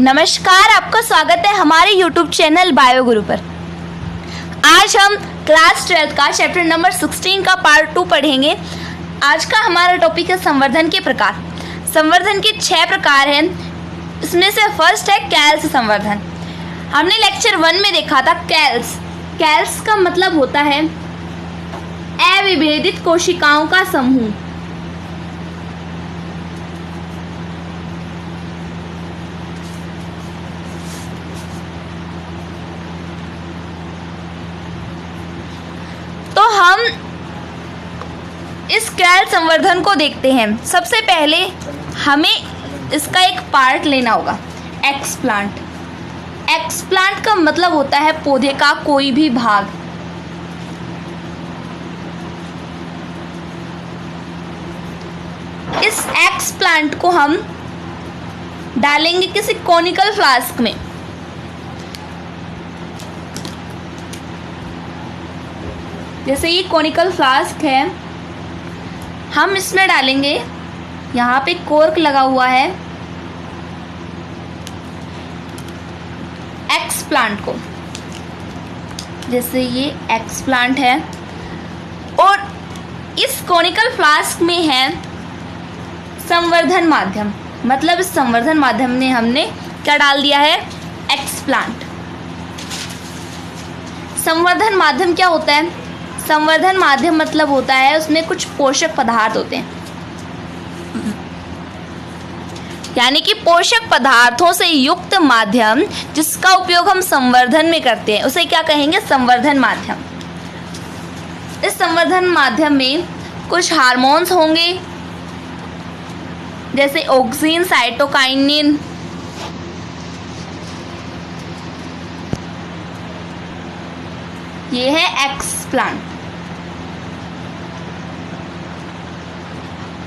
नमस्कार, आपका स्वागत है हमारे YouTube चैनल बायो गुरु पर। आज हम क्लास 12 का चैप्टर नंबर 16 का पार्ट 2 पढ़ेंगे। आज का हमारा टॉपिक है संवर्धन के प्रकार। संवर्धन के 6 प्रकार हैं। इसमें से फर्स्ट है कैल्स संवर्धन। हमने लेक्चर 1 में देखा था कैल्स। कैल्स का मतलब होता है अविभेदित कोशिकाओं का समूह। तो हम इस कैल संवर्धन को देखते हैं। सबसे पहले हमें इसका एक पार्ट लेना होगा, एक्सप्लांट। एक्सप्लांट का मतलब होता है पौधे का कोई भी भाग। इस एक्सप्लांट को हम डालेंगे किसी कॉनिकल फ्लास्क में। जैसे ये कॉनिकल फ्लास्क है, हम इसमें डालेंगे, यहाँ पे कॉर्क लगा हुआ है, एक्सप्लांट को। जैसे ये एक्सप्लांट है और इस कॉनिकल फ्लास्क में है संवर्धन माध्यम। मतलब इस संवर्धन माध्यम में हमने क्या डाल दिया है, एक्सप्लांट। संवर्धन माध्यम क्या होता है? संवर्धन माध्यम मतलब होता है उसमें कुछ पोषक पदार्थ होते हैं, यानी कि पोषक पदार्थों से युक्त माध्यम जिसका उपयोग हम संवर्धन में करते हैं, उसे क्या कहेंगे? संवर्धन माध्यम। इस संवर्धन माध्यम में कुछ हार्मोन्स होंगे, जैसे ऑक्सिन, साइटोकाइनिन। ये है एक्सप्लांट।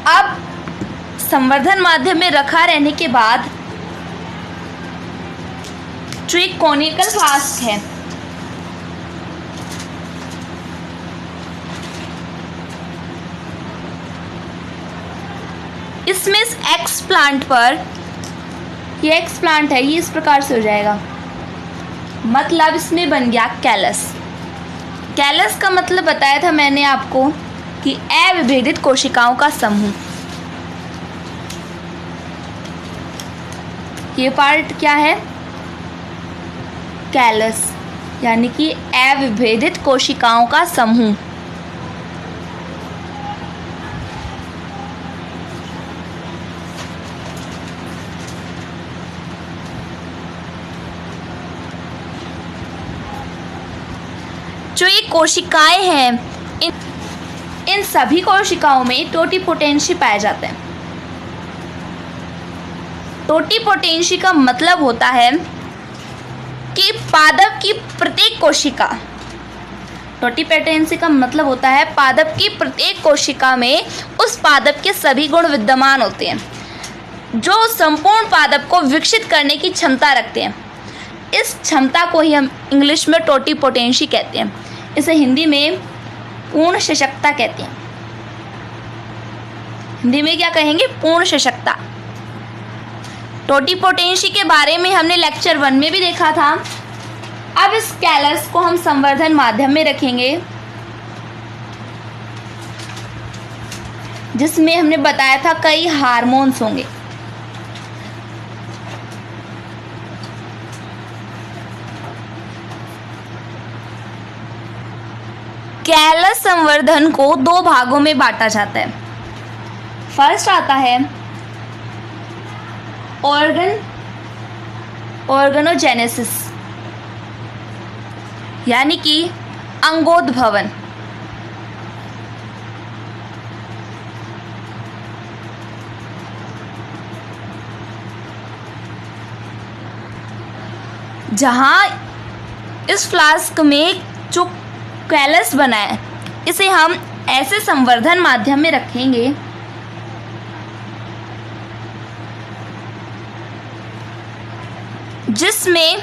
अब संवर्धन माध्यम में रखा रहने के बाद जो एक कॉनिकल फ्लास्क है, इसमें इस एक्सप्लांट पर, ये एक्सप्लांट है, ये इस प्रकार से हो जाएगा। मतलब इसमें बन गया कैलस। कैलस का मतलब बताया था मैंने आपको कि अविभेदित कोशिकाओं का समूह। ये पार्ट क्या है? कैलस, यानी कि अविभेदित कोशिकाओं का समूह। जो ये कोशिकाएं हैं, इन सभी कोशिकाओं में टोटिपोटेंशी पाया जाता है। टोटिपोटेंशी का मतलब होता है कि पादप की प्रत्येक कोशिका, टोटिपोटेंशी का मतलब होता है पादप की प्रत्येक कोशिका में उस पादप के सभी गुण विद्यमान होते हैं जो संपूर्ण पादप को विकसित करने की क्षमता रखते हैं। इस क्षमता को ही हम इंग्लिश में टोटिपोटेंशी कहते हैं। इसे हिंदी में पूर्ण सशक्ता कहते हैं। हिंदी में क्या कहेंगे? पूर्ण सशक्ता। टोटिपोटेंशी के बारे में हमने लेक्चर 1 में भी देखा था। अब इस कैलस को हम संवर्धन माध्यम में रखेंगे, जिसमें हमने बताया था कई हार्मोन्स होंगे। कैलस संवर्धन को 2 भागों में बांटा जाता है। फर्स्ट आता है ऑर्गेनोजेनेसिस, यानी कि अंगोद्भवन। जहां इस फ्लास्क में जो कैलस बना है, इसे हम ऐसे संवर्धन माध्यम में रखेंगे जिसमें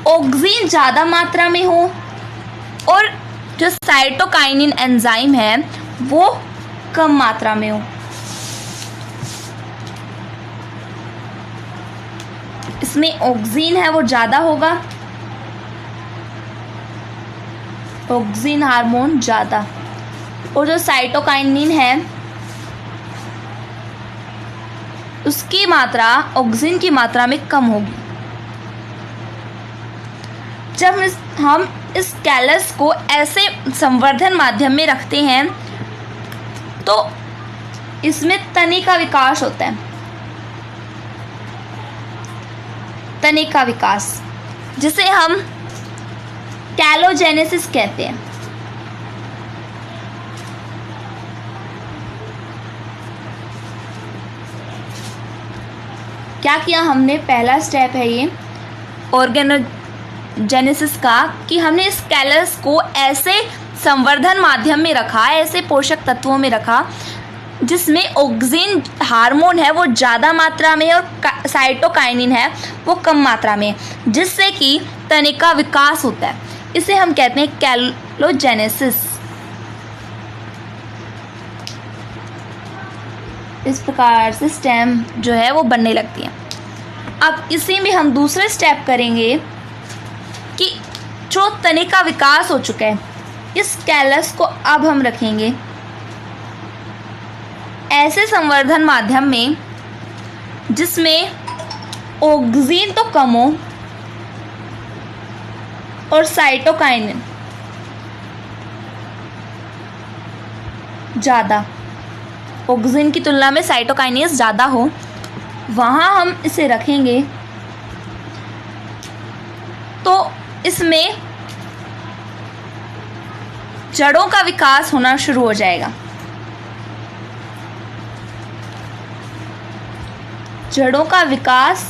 ऑक्सीजन ज़्यादा मात्रा में हो और जो साइटोकाइनिन एंजाइम है वो कम मात्रा में हो। जिसमें ऑक्सीन है वो ज़्यादा होगा, ऑक्सीन हार्मोन ज़्यादा, और जो साइटोकाइनिन है उसकी मात्रा ऑक्सीन की मात्रा में कम होगी। जब हम इस कैलस को ऐसे संवर्धन माध्यम में रखते हैं तो इसमें तने का विकास होता है, तने का विकास, जिसे हम कैलोजेनेसिस कहते हैं। क्या किया हमने, पहला स्टेप है ये ऑर्गेनोजेनेसिस का, कि हमने इस कैलस को ऐसे संवर्धन माध्यम में रखा, ऐसे पोषक तत्वों में रखा जिसमें ऑक्सीन हार्मोन है वो ज़्यादा मात्रा में और साइटोकाइनिन है वो कम मात्रा में, जिससे कि तने का विकास होता है। इसे हम कहते हैं कैलोजेनेसिस। इस प्रकार से स्टेम जो है वो बनने लगती है। अब इसी में हम दूसरे स्टेप करेंगे कि जो तने का विकास हो चुका है, इस कैलस को अब हम रखेंगे ऐसे संवर्धन माध्यम में जिसमें ऑक्सीन तो कम हो और साइटोकाइनिन ज़्यादा, ऑक्सीन की तुलना में साइटोकाइनेस ज़्यादा हो, वहाँ हम इसे रखेंगे तो इसमें जड़ों का विकास होना शुरू हो जाएगा। जड़ों का विकास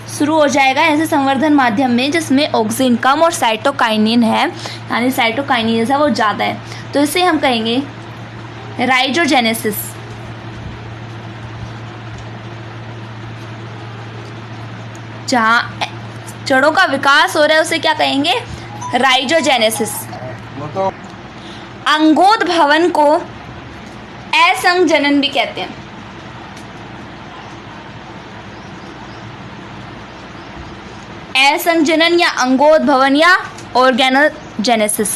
शुरू हो जाएगा ऐसे संवर्धन माध्यम में जिसमें ऑक्सीन कम और साइटोकाइनिन है, यानी साइटोकाइनेस है वो ज़्यादा है, तो इसे हम कहेंगे राइजोजेनेसिस। जहाँ जड़ों का विकास हो रहा है उसे क्या कहेंगे, राइजोजेनेसिस। अंगोद्भवन को असंजनन भी कहते हैं। असंजनन या अंगोद्भवन या ऑर्गेनोजेनेसिस।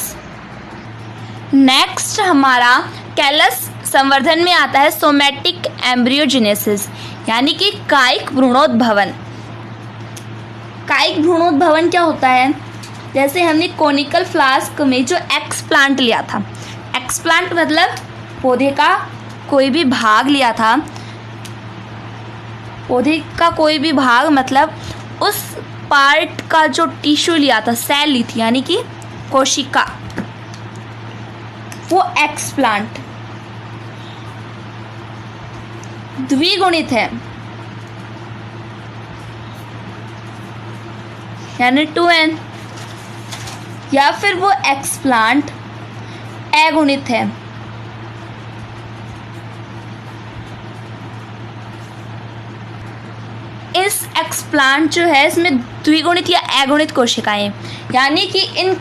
नेक्स्ट हमारा कैलस संवर्धन में आता है सोमैटिक एम्ब्रियोजेनेसिस, यानी कि कायिक भ्रूणोद्भवन। कायिक भ्रूणोद्भवन क्या होता है, जैसे हमने कोनिकल फ्लास्क में जो एक्सप्लांट लिया था, एक्सप्लांट मतलब पौधे का कोई भी भाग लिया था, पौधे का कोई भी भाग मतलब उस पार्ट का जो टिश्यू लिया था, सेल ली थी, यानी कि कोशिका, वो एक्सप्लांट द्विगुणित है, यानी 2n, या फिर वो एक्सप्लांट अगुणित है। इस एक्सप्लांट जो है इसमें द्विगुणित या अगुणित कोशिकाएं, यानी कि इन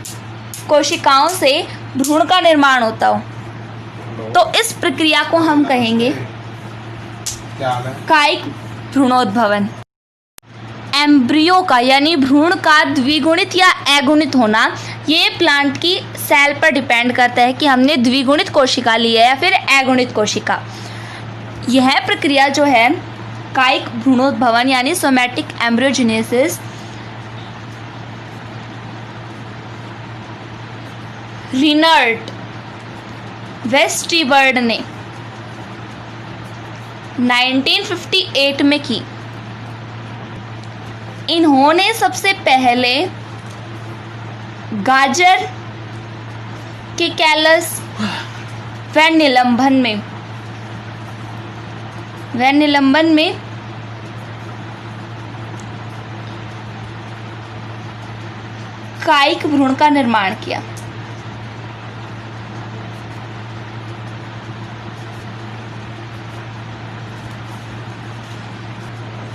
कोशिकाओं से भ्रूण का निर्माण होता हो, तो इस प्रक्रिया को हम कहेंगे कायिक भ्रूणोद्भवन। एम्ब्रियो का यानी भ्रूण का द्विगुणित या अगुणित होना, ये प्लांट की सेल पर डिपेंड करता है कि हमने द्विगुणित कोशिका ली है या फिर अगुणित कोशिका। यह प्रक्रिया जो है कायिक भ्रूणोद्भवन यानी सोमैटिक एम्ब्रियोजेनेसिस, रिनर्ट वेस्टिबर्ड ने 1958 में की। इन्होंने सबसे पहले गाजर के कैलस व निलंबन में कायिक भ्रूण का निर्माण किया।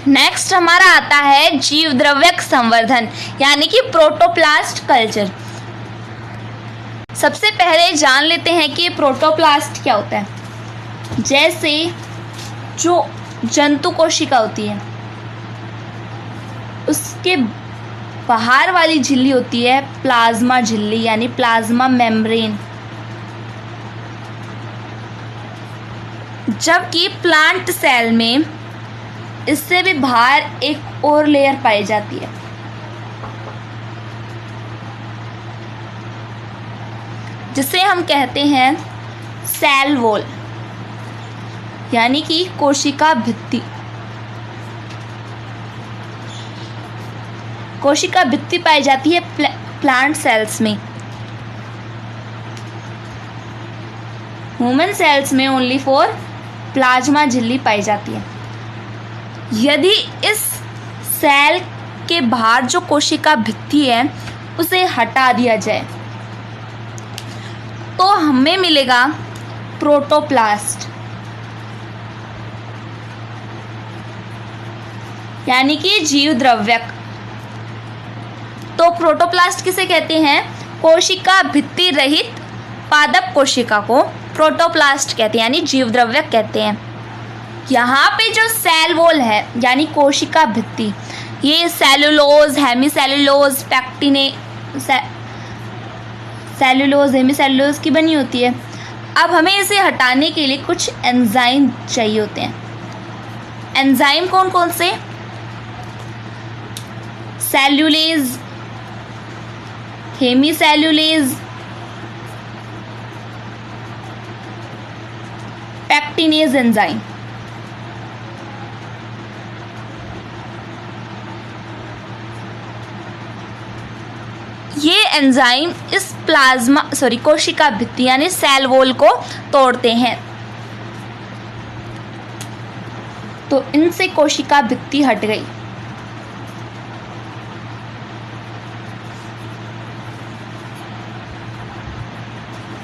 नेक्स्ट हमारा आता है जीव द्रव्यक संवर्धन यानी कि प्रोटोप्लास्ट कल्चर। सबसे पहले जान लेते हैं कि प्रोटोप्लास्ट क्या होता है। जैसे जो जंतु कोशिका होती है, उसके बाहर वाली झिल्ली होती है प्लाज्मा झिल्ली यानी प्लाज्मा मेम्ब्रेन, जबकि प्लांट सेल में इससे भी बाहर एक और लेयर पाई जाती है जिसे हम कहते हैं सेल वॉल यानी कि कोशिका भित्ति। कोशिका भित्ति पाई जाती है प्लांट सेल्स में। ह्यूमन सेल्स में ओनली फॉर प्लाज्मा झिल्ली पाई जाती है। यदि इस सेल के बाहर जो कोशिका भित्ति है उसे हटा दिया जाए तो हमें मिलेगा प्रोटोप्लास्ट यानी कि जीव द्रव्यक। तो प्रोटोप्लास्ट किसे कहते हैं? कोशिका भित्ति रहित पादप कोशिका को प्रोटोप्लास्ट कहते हैं यानी जीव द्रव्यक कहते हैं। यहाँ पे जो सेल वॉल है यानी कोशिका भित्ति, ये सेलुलोज, हेमीसेलुलोज, पैक्टिने सेलुलोज, हेमीसेलुलोज की बनी होती है। अब हमें इसे हटाने के लिए कुछ एंजाइम चाहिए होते हैं। एंजाइम कौन कौन से? Cellulase, hemicellulase, pectinase enzyme. ये एंजाइम इस कोशिका भित्ति यानी सेल वॉल को तोड़ते हैं, तो इनसे कोशिका भित्ति हट गई।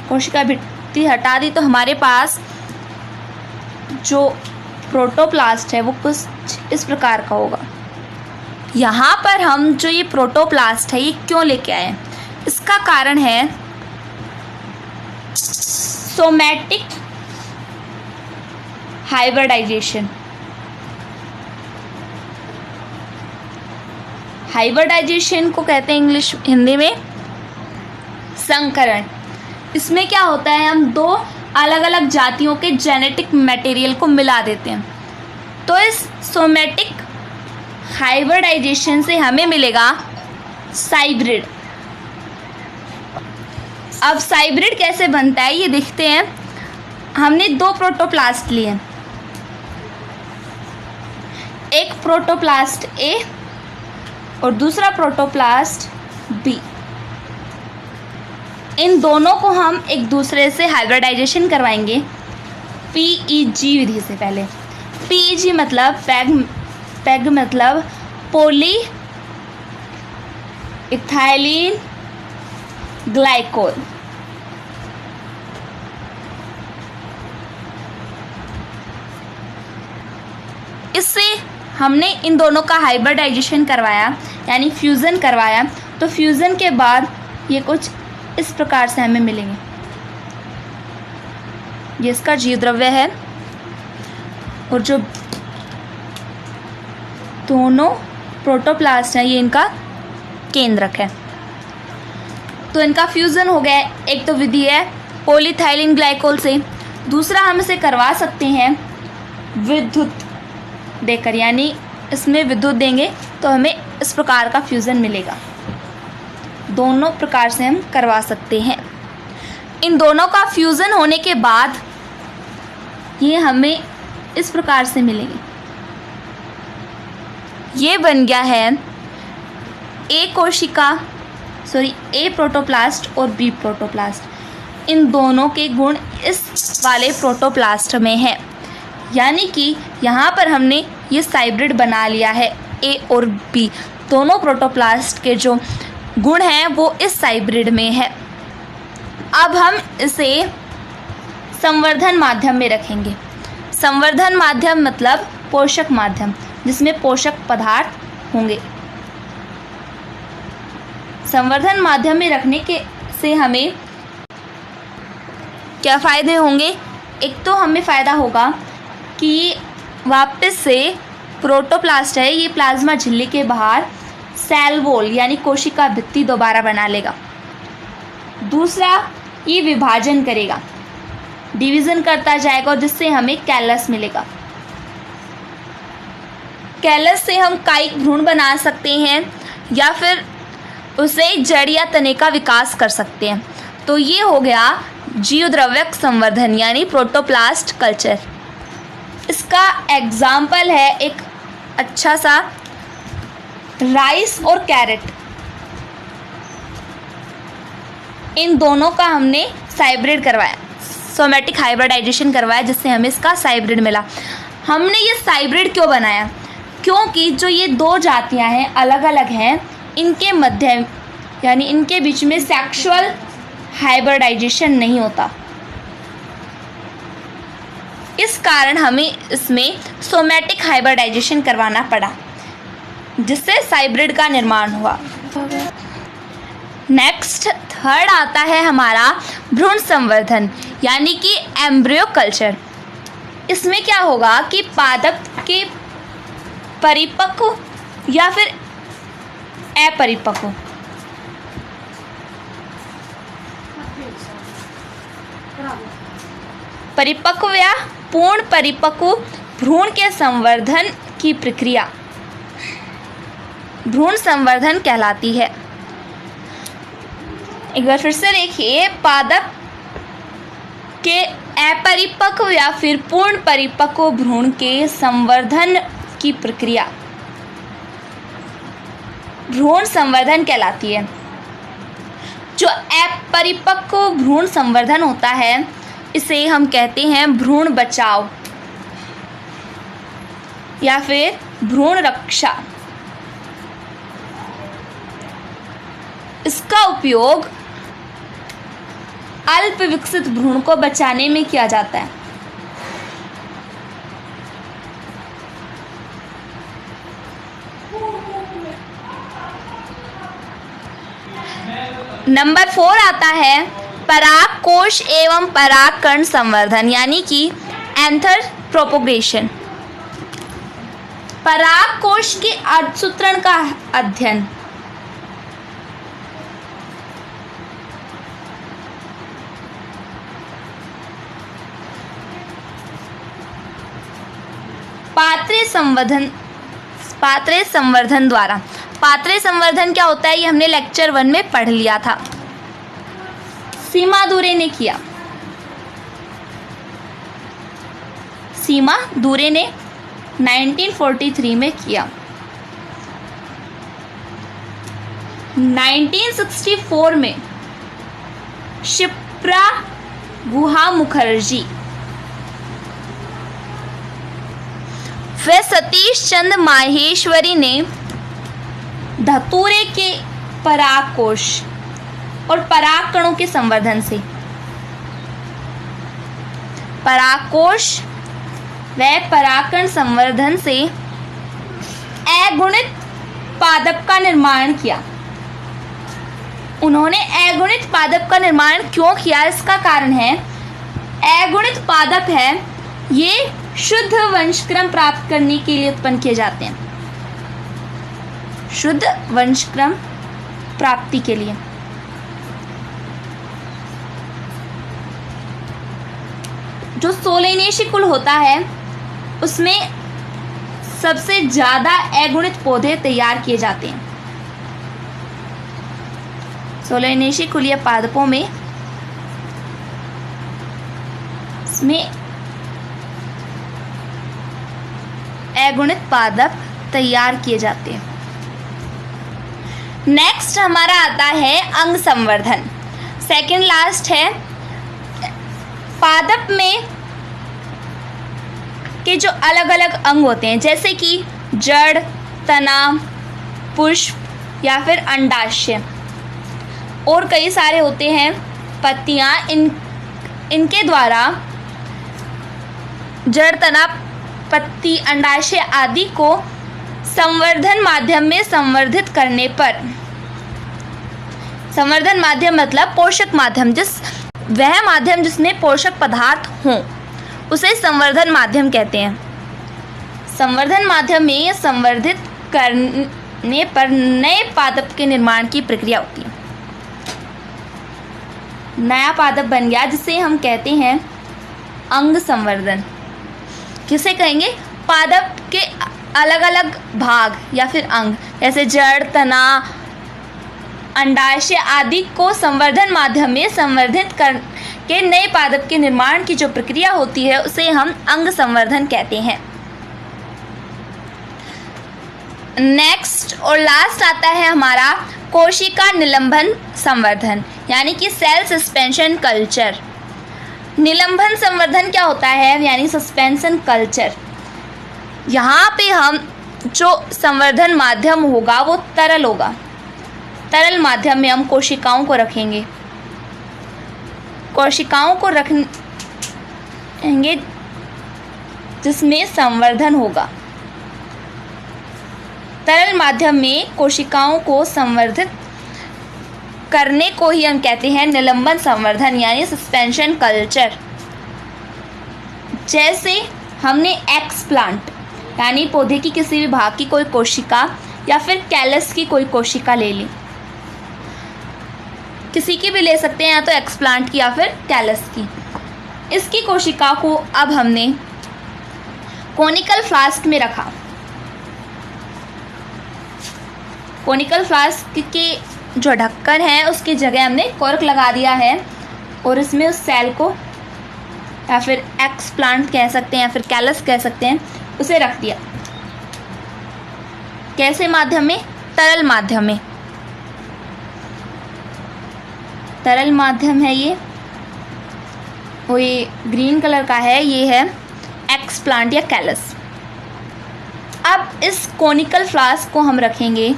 कोशिका भित्ति हटा दी तो हमारे पास जो प्रोटोप्लास्ट है वो कुछ इस प्रकार का होगा। यहाँ पर हम जो ये प्रोटोप्लास्ट है ये क्यों लेके आए? इसका कारण है सोमैटिक हाइब्रिडाइजेशन। हाइब्रिडाइजेशन को कहते हैं इंग्लिश हिंदी में संकरण। इसमें क्या होता है, हम दो अलग अलग जातियों के जेनेटिक मटेरियल को मिला देते हैं। तो इस सोमैटिक हाइब्रिडाइजेशन से हमें मिलेगा साइब्रिड। अब साइब्रिड कैसे बनता है ये देखते हैं। हमने दो प्रोटोप्लास्ट लिए, एक प्रोटोप्लास्ट ए और दूसरा प्रोटोप्लास्ट बी। इन दोनों को हम एक दूसरे से हाइब्रिडाइजेशन करवाएंगे PEG विधि से। पहले PEG मतलब पैग मतलब पॉली इथाइलिन ग्लाइकोल। इससे हमने इन दोनों का हाइब्रिडाइजेशन करवाया यानी फ्यूज़न करवाया। तो फ्यूज़न के बाद ये कुछ इस प्रकार से हमें मिलेंगे। ये इसका जीव द्रव्य है और जो दोनों प्रोटोप्लास्ट हैं ये इनका केंद्रक है। तो इनका फ्यूज़न हो गया। एक तो विधि है पॉलीथाइलिन ग्लाइकोल से, दूसरा हम इसे करवा सकते हैं विद्युत देकर, यानी इसमें विद्युत देंगे तो हमें इस प्रकार का फ्यूज़न मिलेगा। दोनों प्रकार से हम करवा सकते हैं। इन दोनों का फ्यूज़न होने के बाद ये हमें इस प्रकार से मिलेंगे। ये बन गया है ए प्रोटोप्लास्ट और बी प्रोटोप्लास्ट। इन दोनों के गुण इस वाले प्रोटोप्लास्ट में है, यानी कि यहाँ पर हमने ये साइब्रिड बना लिया है। ए और बी दोनों प्रोटोप्लास्ट के जो गुण हैं वो इस साइब्रिड में है। अब हम इसे संवर्धन माध्यम में रखेंगे। संवर्धन माध्यम मतलब पोषक माध्यम जिसमें पोषक पदार्थ होंगे। संवर्धन माध्यम में रखने के से हमें क्या फ़ायदे होंगे? एक तो हमें फ़ायदा होगा कि वापस से प्रोटोप्लास्ट है ये प्लाज्मा झिल्ली के बाहर सेल वॉल यानी कोशिका भित्ति दोबारा बना लेगा। दूसरा, ये विभाजन करेगा, डिवीज़न करता जाएगा और जिससे हमें कैलस मिलेगा। कैलस से हम कायिक भ्रूण बना सकते हैं या फिर उसे जड़ या तने का विकास कर सकते हैं। तो ये हो गया जीवद्रव्यक संवर्धन यानी प्रोटोप्लास्ट कल्चर। इसका एग्जाम्पल है एक अच्छा सा राइस और कैरेट, इन दोनों का हमने हाइब्रिड करवाया, सोमेटिक हाइब्रिडाइजेशन करवाया, जिससे हमें इसका हाइब्रिड मिला। हमने ये हाइब्रिड क्यों बनाया? क्योंकि जो ये दो जातियां हैं अलग अलग हैं, इनके मध्य यानी इनके बीच में सेक्सुअल हाइब्रिडाइजेशन नहीं होता। इस कारण हमें इसमें सोमेटिक हाइब्रिडाइजेशन करवाना पड़ा, जिससे हाइब्रिड का निर्माण हुआ। नेक्स्ट थर्ड आता है हमारा भ्रूण संवर्धन यानी कि एम्ब्रियो कल्चर। इसमें क्या होगा कि पादप के परिपक्व या फिर अपरिपक्व परिपक्व या पूर्ण परिपक्व भ्रूण के संवर्धन की प्रक्रिया भ्रूण संवर्धन कहलाती है। एक बार फिर से देखिए, पादप के अपरिपक्व या फिर पूर्ण परिपक्व भ्रूण के संवर्धन की प्रक्रिया भ्रूण संवर्धन कहलाती है। जो अपरिपक्व भ्रूण संवर्धन होता है इसे हम कहते हैं भ्रूण बचाव या फिर भ्रूण रक्षा। इसका उपयोग अल्प विकसित भ्रूण को बचाने में किया जाता है। नंबर 4 आता है पराग कोश एवं परागकण संवर्धन यानी कि एंथर प्रोपोगेशन। पराग कोश के अर्धसूत्रण का अध्ययन। पात्रे संवर्धन द्वारा। पात्रे संवर्धन क्या होता है ये हमने लेक्चर 1 में पढ़ लिया था। सीमा दुरे ने किया। सीमा दुरे ने 1943 में किया। 1964 में शिप्रा गुहा मुखर्जी व सतीश चंद्र माहेश्वरी ने धतूरे के परागकोश और परागकणों के संवर्धन से परागकोश व परागकण संवर्धन से अगुणित पादप का निर्माण किया। उन्होंने अगुणित पादप का निर्माण क्यों किया? इसका कारण है अगुणित पादप है ये शुद्ध वंशक्रम प्राप्त करने के लिए उत्पन्न किए जाते हैं। शुद्ध वंशक्रम प्राप्ति के लिए जो सोलेनेशी कुल होता है उसमें सबसे ज्यादा अगुणित पौधे तैयार किए जाते हैं। सोलेनेशी कुलीय पादपों में इसमें अगुणित पादप तैयार किए जाते हैं। नेक्स्ट हमारा आता है अंग संवर्धन। सेकंड लास्ट है पादप में के जो अलग अलग अंग होते हैं जैसे कि जड़, तना, पुष्प या फिर अंडाशय और कई सारे होते हैं पत्तियां। इनके द्वारा जड़, तना, पत्ती, अंडाशय आदि को संवर्धन माध्यम में संवर्धित करने पर, संवर्धन माध्यम मतलब पोषक माध्यम, वह माध्यम जिसमें पोषक पदार्थ हों उसे संवर्धन माध्यम कहते हैं। संवर्धन माध्यम में संवर्धित करने पर नए पादप के निर्माण की प्रक्रिया होती है। नया पादप बन गया जिसे हम कहते हैं अंग संवर्धन। किसे कहेंगे? पादप के अलग अलग भाग या फिर अंग, जैसे जड़, तना, अंडाशय आदि को संवर्धन माध्यम में संवर्धित करके नए पादप के निर्माण की जो प्रक्रिया होती है उसे हम अंग संवर्धन कहते हैं। नेक्स्ट और लास्ट आता है हमारा कोशिका निलंबन संवर्धन, यानी कि सेल सस्पेंशन कल्चर। निलंबन संवर्धन क्या होता है? यानी सस्पेंशन कल्चर। यहाँ पे हम जो संवर्धन माध्यम होगा वो तरल होगा। तरल माध्यम में हम कोशिकाओं को रखेंगे, कोशिकाओं को रखेंगे जिसमें संवर्धन होगा। तरल माध्यम में कोशिकाओं को संवर्धित करने को ही हम कहते हैं निलंबन संवर्धन, यानी सस्पेंशन कल्चर। जैसे हमने एक्सप्लांट यानी पौधे की किसी भी भाग की कोई कोशिका या फिर कैलस की कोई कोशिका ले ली, किसी की भी ले सकते हैं, या तो एक्सप्लांट की या फिर कैलस की। इसकी कोशिका को अब हमने कोनिकल फ्लास्क में रखा। कोनिकल फ्लास्क के जो ढक्कन है उसकी जगह हमने कॉर्क लगा दिया है और इसमें उस सेल को या फिर एक्सप्लांट कह सकते हैं या फिर कैलस कह सकते हैं, उसे रख दिया। कैसे माध्यम में? तरल माध्यम में। तरल माध्यम है ये, वो ये ग्रीन कलर का है, ये है एक्सप्लांट या कैलस। अब इस कोनिकल फ्लास्क को हम रखेंगे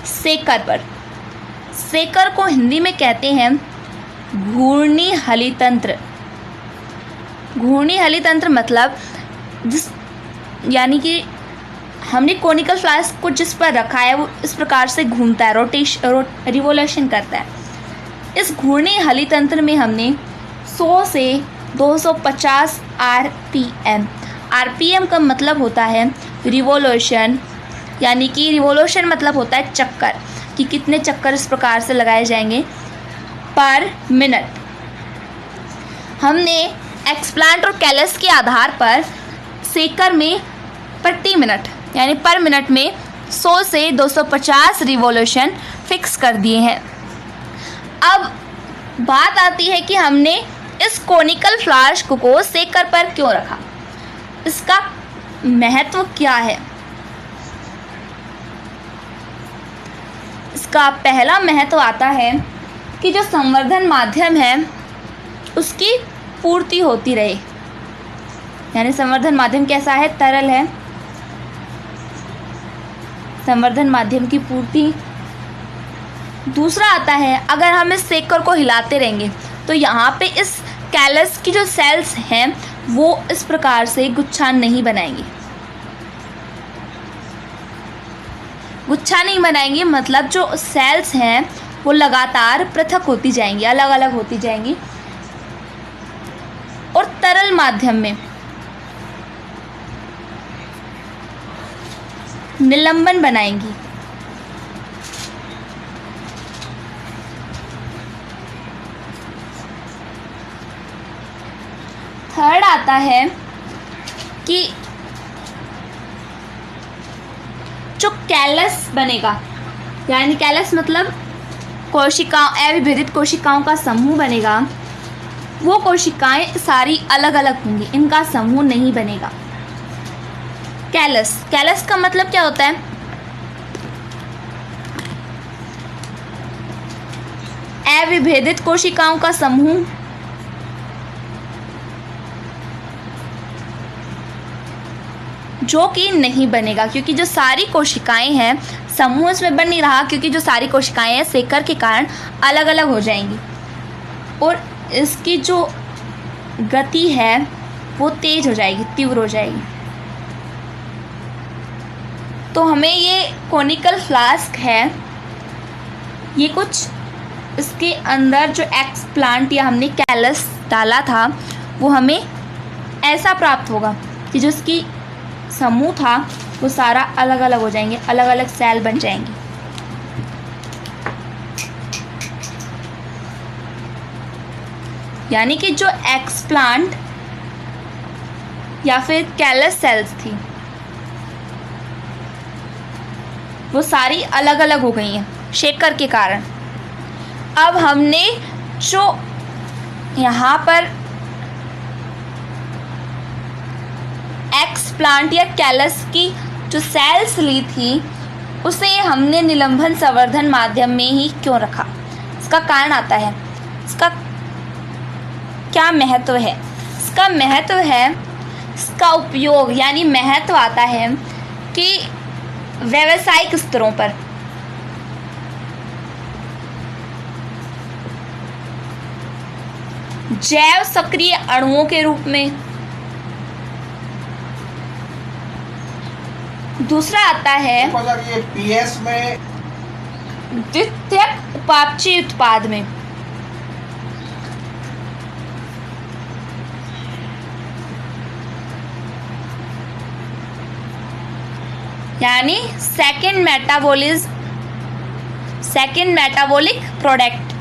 सेकर पर। सेकर को हिंदी में कहते हैं घूर्णी हलितंत्र। घूर्णी हलितंत्र मतलब यानी कि हमने कोनिकल फ्लास्क को जिस पर रखा है वो इस प्रकार से घूमता है, रिवोल्यूशन करता है। इस घूर्णी हलितंत्र में हमने 100 से 250 आरपीएम। आरपीएम का मतलब होता है रिवोल्यूशन, यानी कि रिवोल्यूशन मतलब होता है चक्कर, कि कितने चक्कर इस प्रकार से लगाए जाएंगे पर मिनट। हमने एक्सप्लांट और कैलस के आधार पर सेकर में प्रति मिनट यानी पर मिनट में 100 से 250 रिवोल्यूशन फिक्स कर दिए हैं। अब बात आती है कि हमने इस कोनिकल फ्लास्क को सेकर पर क्यों रखा, इसका महत्व क्या है। इसका पहला महत्व आता है कि जो संवर्धन माध्यम है उसकी पूर्ति होती रहे, यानी संवर्धन माध्यम कैसा है? तरल है। संवर्धन माध्यम की पूर्ति। दूसरा आता है अगर हम इस सेकर को हिलाते रहेंगे तो यहाँ पे इस कैलस की जो सेल्स हैं वो इस प्रकार से गुच्छा नहीं बनाएंगी। गुच्छा नहीं बनाएंगी मतलब जो सेल्स हैं वो लगातार पृथक होती जाएंगी, अलग अलग होती जाएंगी। और तरल माध्यम में निलंबन बनाएंगी। थर्ड आता है कि जो कैलस बनेगा, यानी कैलस मतलब अविभेदित कोशिकाओं का समूह बनेगा, वो कोशिकाएं सारी अलग अलग होंगी, इनका समूह नहीं बनेगा। कैलस का मतलब क्या होता है? अविभेदित कोशिकाओं का समूह। जो कि नहीं बनेगा क्योंकि जो सारी कोशिकाएं हैं समूह इसमें बन नहीं रहा, क्योंकि जो सारी कोशिकाएं हैं सेकर के कारण अलग अलग हो जाएंगी और इसकी जो गति है वो तेज हो जाएगी, तीव्र हो जाएगी। तो हमें ये कोनिकल फ्लास्क है, ये कुछ इसके अंदर जो एक्सप्लांट या हमने कैलस डाला था वो हमें ऐसा प्राप्त होगा कि जो इसकी समूह था वो सारा अलग अलग हो जाएंगे, अलग अलग सेल बन जाएंगे। यानी कि जो एक्सप्लांट या फिर कैलस सेल्स थी वो सारी अलग अलग हो गई हैं शेकर के कारण। अब हमने जो यहाँ पर एक्सप्लांट या कैलस की जो सेल्स ली थी उसे हमने निलंबन संवर्धन माध्यम में ही क्यों रखा? इसका कारण आता है, इसका क्या महत्व है? इसका महत्व है, इसका उपयोग यानी महत्व आता है कि व्यावसायिक स्तरों पर जैव सक्रिय अणुओं के रूप में, दूसरा आता है ये पीएस में द्वितीयक उपापचय उत्पाद में, यानी सेकेंड मेटाबॉलिक प्रोडक्ट।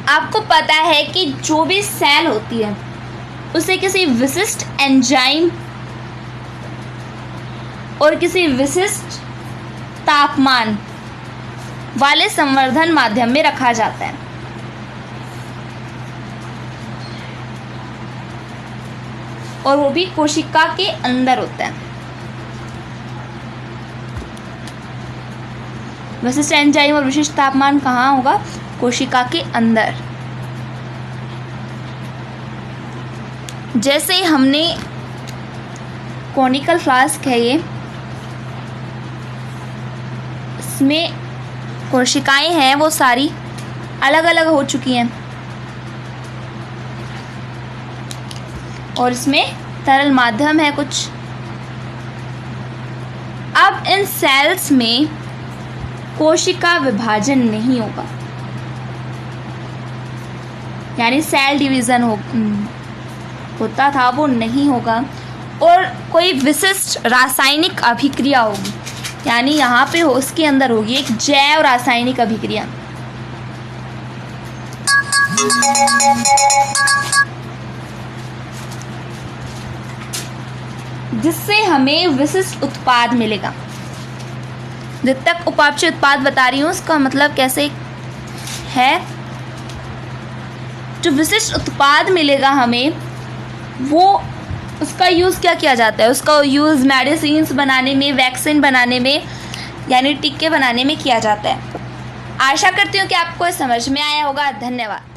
आपको पता है कि जो भी सेल होती है उसे किसी विशिष्ट एंजाइम और किसी विशिष्ट तापमान वाले संवर्धन माध्यम में रखा जाता है। और वो भी कोशिका के अंदर होता है। विशिष्ट एंजाइम और विशिष्ट तापमान कहाँ होगा? कोशिका के अंदर। जैसे हमने कॉनिकल फ्लास्क है ये, इसमें कोशिकाएं हैं वो सारी अलग अलग हो चुकी हैं और इसमें तरल माध्यम है कुछ। अब इन सेल्स में कोशिका विभाजन नहीं होगा, यानी सेल डिवीज़न होता था वो नहीं होगा और कोई विशिष्ट रासायनिक अभिक्रिया होगी, यानी यहाँ पे उसके अंदर होगी एक जैव रासायनिक अभिक्रिया जिससे हमें विशिष्ट उत्पाद मिलेगा। जब तक उपापचय उत्पाद बता रही हूँ उसका मतलब कैसे है, जो विशिष्ट उत्पाद मिलेगा हमें वो उसका यूज़ क्या किया जाता है? उसका यूज़ मेडिसिन्स बनाने में, वैक्सीन बनाने में, यानी टीके बनाने में किया जाता है। आशा करती हूँ कि आपको समझ में आया होगा। धन्यवाद।